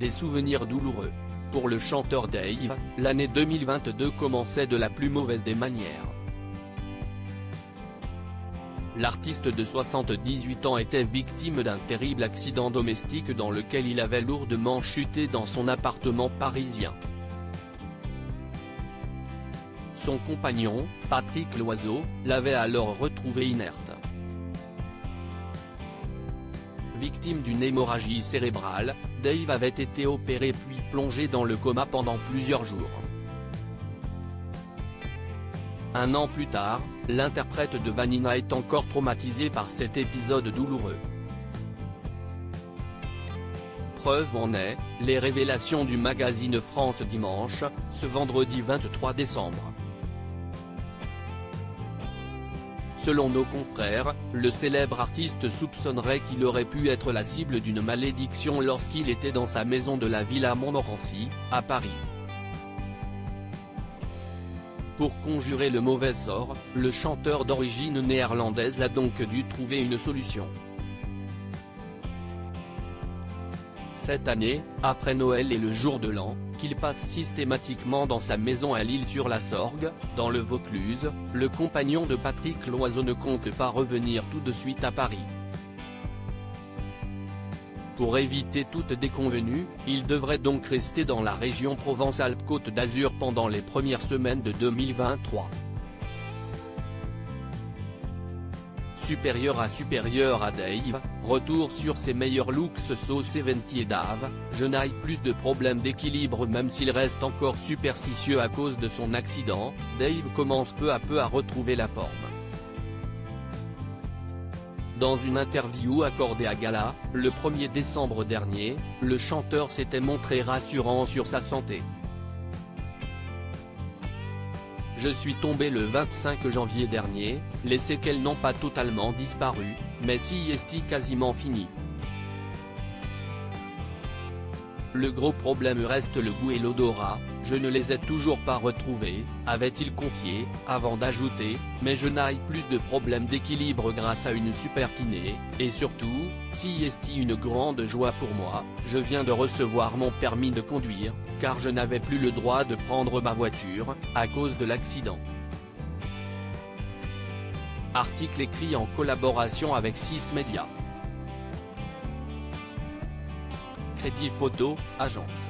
des souvenirs douloureux. Pour le chanteur Dave, l'année 2022 commençait de la plus mauvaise des manières. L'artiste de 78 ans était victime d'un terrible accident domestique dans lequel il avait lourdement chuté dans son appartement parisien. Son compagnon, Patrick Loiseau, l'avait alors retrouvé inerte. Victime d'une hémorragie cérébrale, Dave avait été opéré puis plongé dans le coma pendant plusieurs jours. Un an plus tard, l'interprète de Vanilla est encore traumatisé par cet épisode douloureux. Preuve en est, les révélations du magazine France Dimanche, ce vendredi 23 décembre. Selon nos confrères, le célèbre artiste soupçonnerait qu'il aurait pu être la cible d'une malédiction lorsqu'il était dans sa maison de la Villa Montmorency, à Paris. Pour conjurer le mauvais sort, le chanteur d'origine néerlandaise a donc dû trouver une solution. Cette année, après Noël et le jour de l'an, qu'il passe systématiquement dans sa maison à L'Isle-sur-la-Sorgue, dans le Vaucluse, le compagnon de Patrick Loiseau ne compte pas revenir tout de suite à Paris. Pour éviter toute déconvenue, il devrait donc rester dans la région Provence-Alpes-Côte d'Azur pendant les premières semaines de 2023. Supérieur à Dave, retour sur ses meilleurs looks So 70 et Dave, je n'ai plus de problème d'équilibre même s'il reste encore superstitieux à cause de son accident, Dave commence peu à peu à retrouver la forme. Dans une interview accordée à Gala, le 1er décembre dernier, le chanteur s'était montré rassurant sur sa santé. Je suis tombé le 25 janvier dernier, les séquelles n'ont pas totalement disparu, mais si est quasiment fini. Le gros problème reste le goût et l'odorat, je ne les ai toujours pas retrouvés, avait-il confié, avant d'ajouter, mais je n'ai plus de problème d'équilibre grâce à une super kiné, et surtout, si est une grande joie pour moi, je viens de recevoir mon permis de conduire, car je n'avais plus le droit de prendre ma voiture, à cause de l'accident. Article écrit en collaboration avec 6 médias. Crédit Photo, agence.